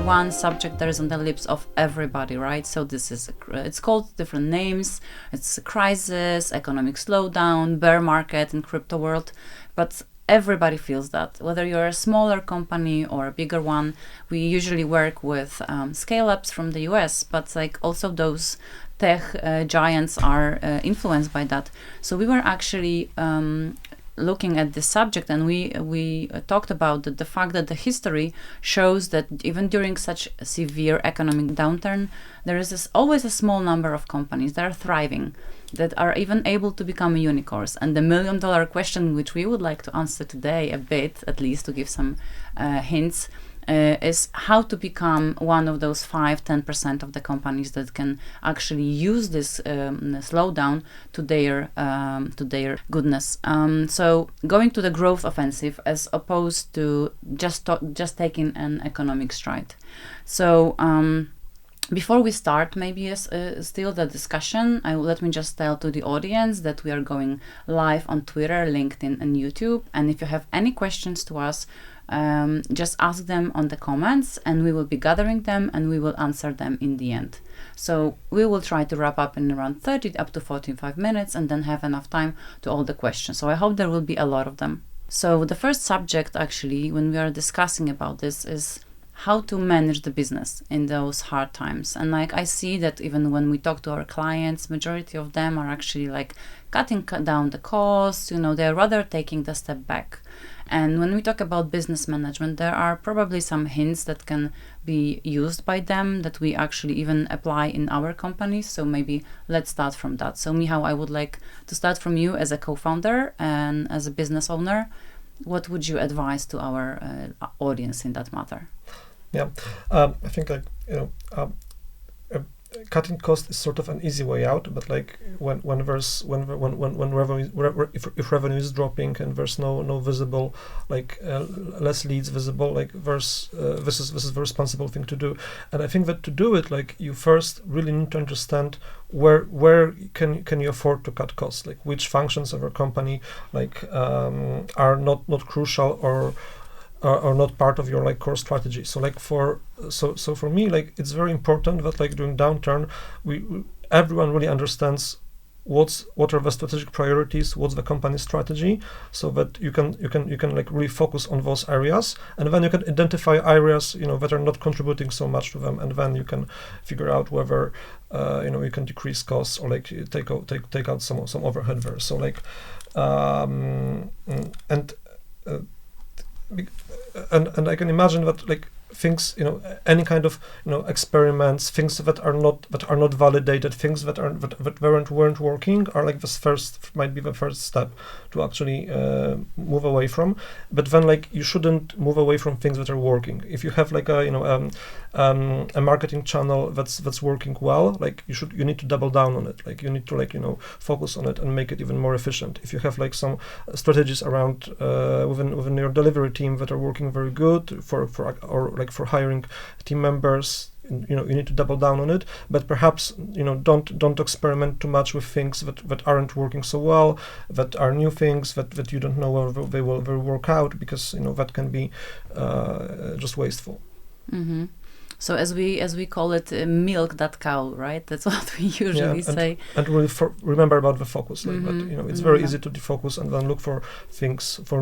one subject that is on the lips of everybody, right? So this is, it's called different names. It's a crisis, economic slowdown, bear market in crypto world, but everybody feels that. Whether you're a smaller company or a bigger one, we usually work with scale-ups from the US, but like also those tech giants are influenced by that. So we were actually looking at this subject, and we talked about the fact that the history shows that even during such a severe economic downturn, there is always a small number of companies that are thriving, that are even able to become unicorns. And the million-dollar question, which we would like to answer today a bit, at least to give some hints, is how to become one of those 5-10% of the companies that can actually use this slowdown to their goodness. So going to the growth offensive as opposed to just taking an economic stride. So before we start, maybe still the discussion, let me just tell to the audience that we are going live on Twitter, LinkedIn, and YouTube. And if you have any questions to us, just ask them on the comments, and we will be gathering them and we will answer them in the end. So we will try to wrap up in around 30 up to 45 minutes and then have enough time to all the questions. So I hope there will be a lot of them. So the first subject, actually, when we are discussing about this, is how to manage the business in those hard times. And like I see that even when we talk to our clients, majority of them are actually like cutting down the costs, they're rather taking the step back. And when we talk about business management, there are probably some hints that can be used by them that we actually even apply in our companies. So maybe let's start from that. So Michał, I would like to start from you as a co-founder and as a business owner. What would you advise to our audience in that matter? Yeah, I think cutting cost is sort of an easy way out, but like when revenue, if revenue is dropping and there's no visible, less leads visible, this is the responsible thing to do. And I think that to do it, you first really need to understand where can you afford to cut costs, which functions of a company are not crucial or not part of your core strategy. So for me, it's very important that during downturn, everyone really understands what are the strategic priorities, what's the company's strategy, so that you can really focus on those areas, and then you can identify areas that are not contributing so much to them, and then you can figure out whether you can decrease costs or take out some overhead there. So and I can imagine that things, any kind of experiments, things that are not validated, things that weren't working are might be the first step to actually move away from. But then you shouldn't move away from things that are working. If you have a marketing channel that's working well, you need to double down on it. You need to focus on it and make it even more efficient. If you have some strategies around within your delivery team that are working very good for hiring team members, you need to double down on it, but perhaps don't experiment too much with things that aren't working so well, that are new things that you don't know whether they will work out, because that can be just wasteful. Mm-hmm. So as we call it, milk that cow, right? That's what we usually say. And really remember about the focus. That, it's very easy to defocus and then look for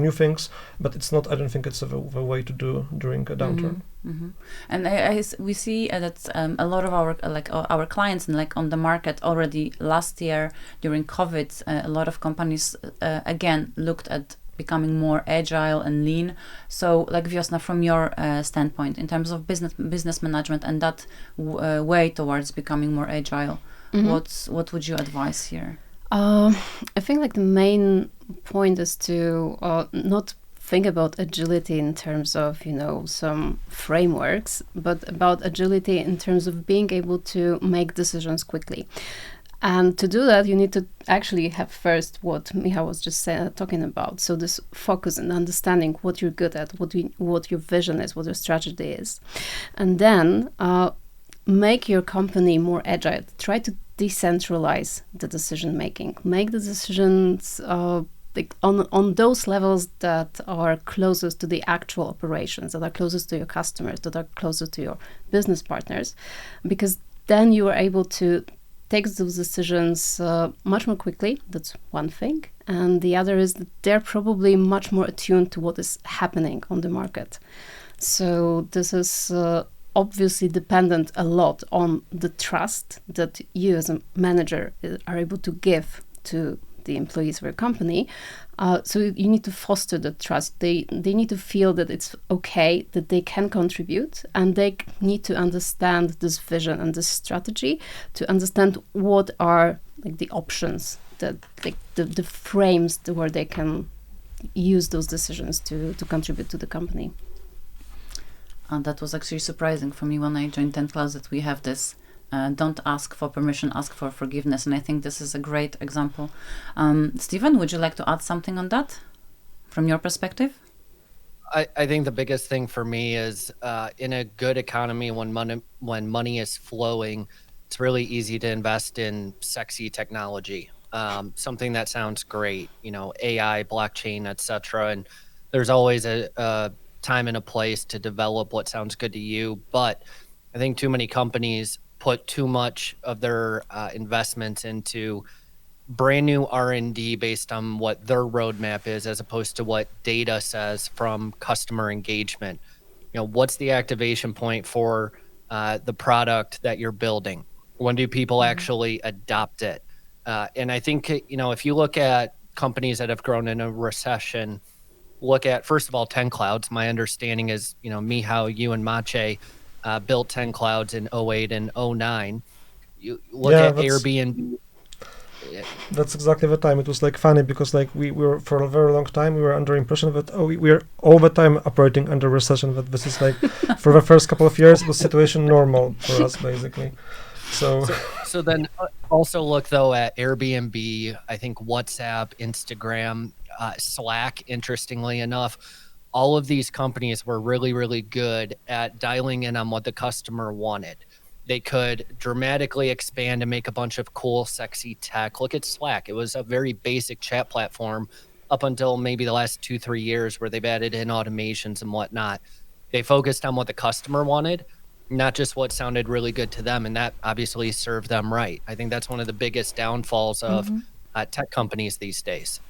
new things, but it's not. I don't think it's the way to do during a downturn. Mm-hmm. And we see that a lot of our clients and on the market already last year during COVID, a lot of companies again looked at becoming more agile and lean. So Wiosna, from your standpoint in terms of business management and that way towards becoming more agile, what would you advise here? I think the main point is to not think about agility in terms of some frameworks, but about agility in terms of being able to make decisions quickly. And to do that, you need to actually have first what Michał was just talking about. So this focus and understanding what you're good at, what your vision is, what your strategy is. And then make your company more agile. Try to decentralize the decision making. Make the decisions like on those levels that are closest to the actual operations, that are closest to your customers, that are closest to your business partners, because then you are able to take those decisions much more quickly. That's one thing. And the other is that they're probably much more attuned to what is happening on the market. So this is obviously dependent a lot on the trust that you as a manager are able to give to the employees of your company. So you need to foster the trust. They need to feel that it's okay, that they can contribute, and they need to understand this vision and this strategy, to understand what are like the options, that like the frames where they can use those decisions to contribute to the company. And that was actually surprising for me when I joined 10Clouds, that we have this don't ask for permission, ask for forgiveness. And I think this is a great example. Stephen, would you like to add something on that from your perspective? I think the biggest thing for me is in a good economy, when money is flowing, it's really easy to invest in sexy technology, something that sounds great, AI, blockchain, etc. And there's always a time and a place to develop what sounds good to you. But I think too many companies put too much of their investments into brand new R&D based on what their roadmap is, as opposed to what data says from customer engagement. What's the activation point for the product that you're building? When do people actually adopt it? And I think, if you look at companies that have grown in a recession, look at, first of all, 10Clouds. My understanding is, Michał, you and Maciej built 10Clouds in 08 and 09. You look at Airbnb. That's exactly the time. It was like funny because like we were, for a very long time, we were under impression that we are all the time operating under recession, but this is like for the first couple of years it was situation normal for us basically. So then also look though at Airbnb, I think WhatsApp, Instagram, Slack, interestingly enough, all of these companies were really, really good at dialing in on what the customer wanted. They could dramatically expand and make a bunch of cool, sexy tech. Look at Slack. It was a very basic chat platform up until maybe the last 2-3 years, where they've added in automations and whatnot. They focused on what the customer wanted, not just what sounded really good to them. And that obviously served them right. I think that's one of the biggest downfalls of tech companies these days.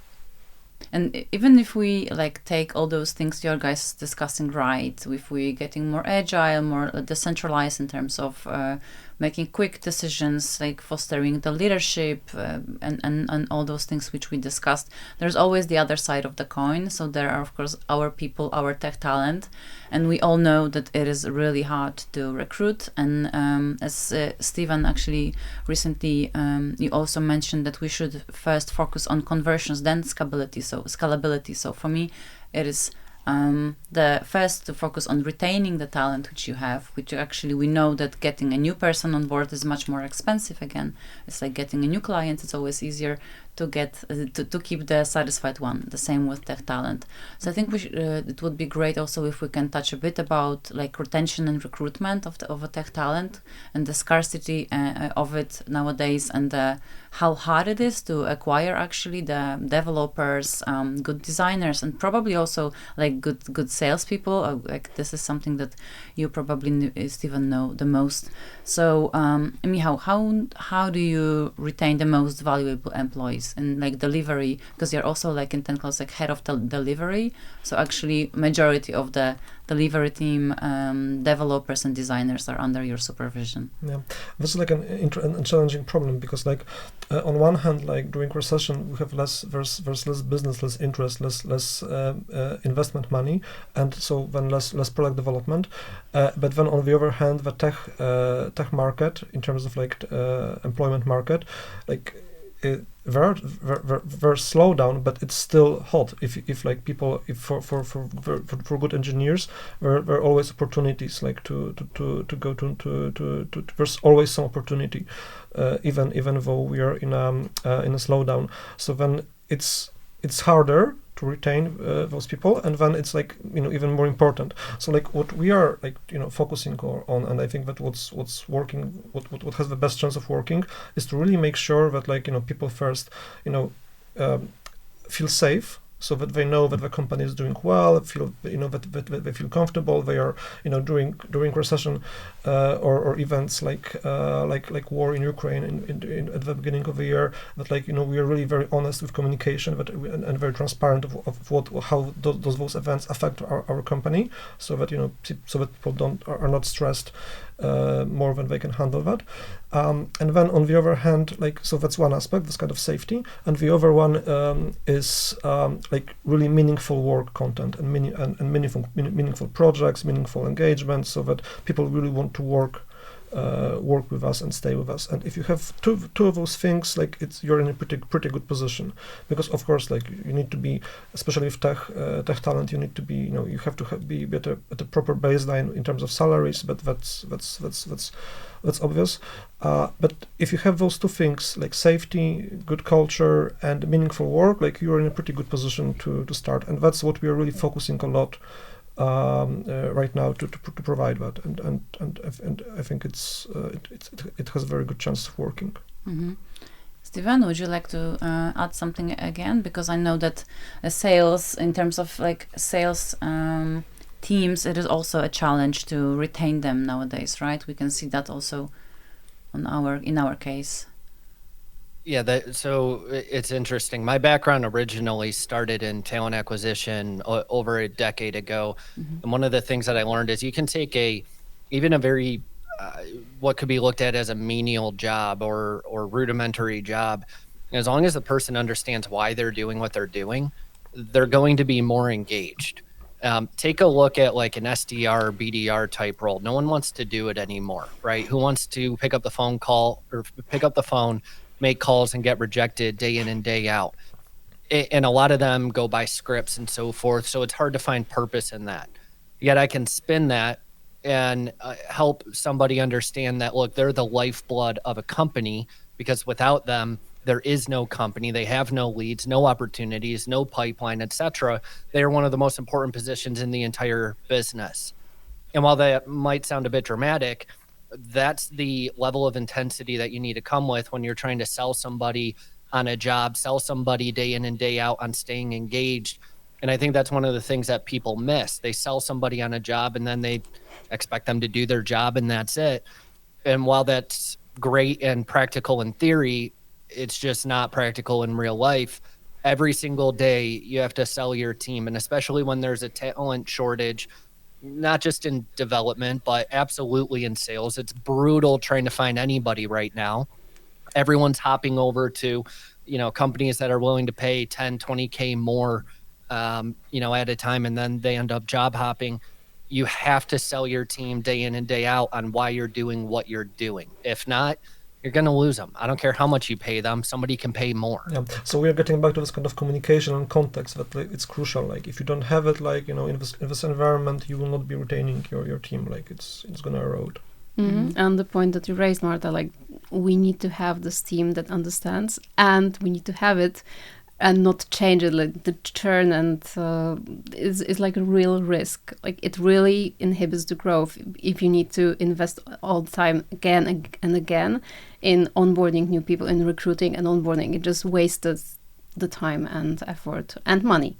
And even if we like take all those things your guys discussing, right, if we getting more agile, more decentralized in terms of making quick decisions, like fostering the leadership and all those things which we discussed, there's always the other side of the coin. So there are, of course, our people, our tech talent, and we all know that it is really hard to recruit. And as Stephen actually recently, you also mentioned that we should first focus on conversions, then scalability. So for me, it is the first to focus on retaining the talent which you have, which actually we know that getting a new person on board is much more expensive. Again, it's like getting a new client. It's always easier to get to keep the satisfied one. The same with tech talent. So I think we should, it would be great also if we can touch a bit about like retention and recruitment of a tech talent and the scarcity of it nowadays, and how hard it is to acquire actually the developers, good designers, and probably also like good salespeople. Like this is something that you probably Stephen know the most. So Michał, how do you retain the most valuable employees in like delivery? Because you're also like in 10Clouds like head of the delivery. So actually majority of the delivery team, developers and designers are under your supervision. Yeah, this is like a challenging problem because like on one hand, like during recession we have there's less business, less interest, less investment money, and so then less product development. But then on the other hand, the tech market in terms of like employment market, like very slow down, but it's still hot. If like people, if for good engineers, there are always opportunities like to go to there's always some opportunity, even though we are in a slowdown. So then it's harder to retain those people, and then it's like even more important. So like what we are like focusing on, and I think that what's working, what has the best chance of working, is to really make sure that like people first feel safe, so that they know that the company is doing well, feel that they feel comfortable. They are during recession or events like war in Ukraine at the beginning of the year. That we are really very honest with communication, and very transparent of how those events affect our company, so that so that people are not stressed more than they can handle that. And then on the other hand, so that's one aspect, this kind of safety, and the other one is really meaningful work content and meaningful projects, meaningful engagement, so that people really want to work with us and stay with us. And if you have two of those things, you're in a pretty good position, because of course you need to be, especially with tech talent, you need to be you have to be at a proper baseline in terms of salaries, but that's obvious. But if you have those two things, like safety, good culture, and meaningful work, you're in a pretty good position to start. And that's what we are really focusing a lot right now to provide that. And I think it has a very good chance of working. Mm-hmm. Steven, would you like to add something again? Because I know that sales, in terms of sales teams, it is also a challenge to retain them nowadays, right? We can see that also in our case. Yeah, so it's interesting. My background originally started in talent acquisition over a decade ago. Mm-hmm. And one of the things that I learned is you can take even a very, what could be looked at as a menial job or rudimentary job. And as long as the person understands why they're doing what they're doing, they're going to be more engaged. Take a look at an SDR, BDR type role. No one wants to do it anymore, right? Who wants to pick up the phone, make calls and get rejected day in and day out? And a lot of them go by scripts and so forth. So it's hard to find purpose in that. Yet I can spin that and help somebody understand that, look, they're the lifeblood of a company, because without them, there is no company. They have no leads, no opportunities, no pipeline, etc. They are one of the most important positions in the entire business. And while that might sound a bit dramatic, that's the level of intensity that you need to come with when you're trying to sell somebody on a job, sell somebody day in and day out on staying engaged. And I think that's one of the things that people miss. They sell somebody on a job and then they expect them to do their job and that's it. And while that's great and practical in theory, it's just not practical in real life. Every single day you have to sell your team. And especially when there's a talent shortage, not just in development, but absolutely in sales. It's brutal trying to find anybody right now. Everyone's hopping over to, companies that are willing to pay 10, 20K more, at a time, and then they end up job hopping. You have to sell your team day in and day out on why you're doing what you're doing. If not, you're going to lose them. I don't care how much you pay them. Somebody can pay more. Yeah. So we are getting back to this kind of communication and context that it's crucial. If you don't have it, in this environment, you will not be retaining your team. It's going to erode. Mm-hmm. And the point that you raised, Marta, we need to have this team that understands, and we need to have it and not change it. The churn and is like a real risk. It really inhibits the growth if you need to invest all the time again and again in onboarding new people, in recruiting and onboarding. It just wastes the time and effort and money.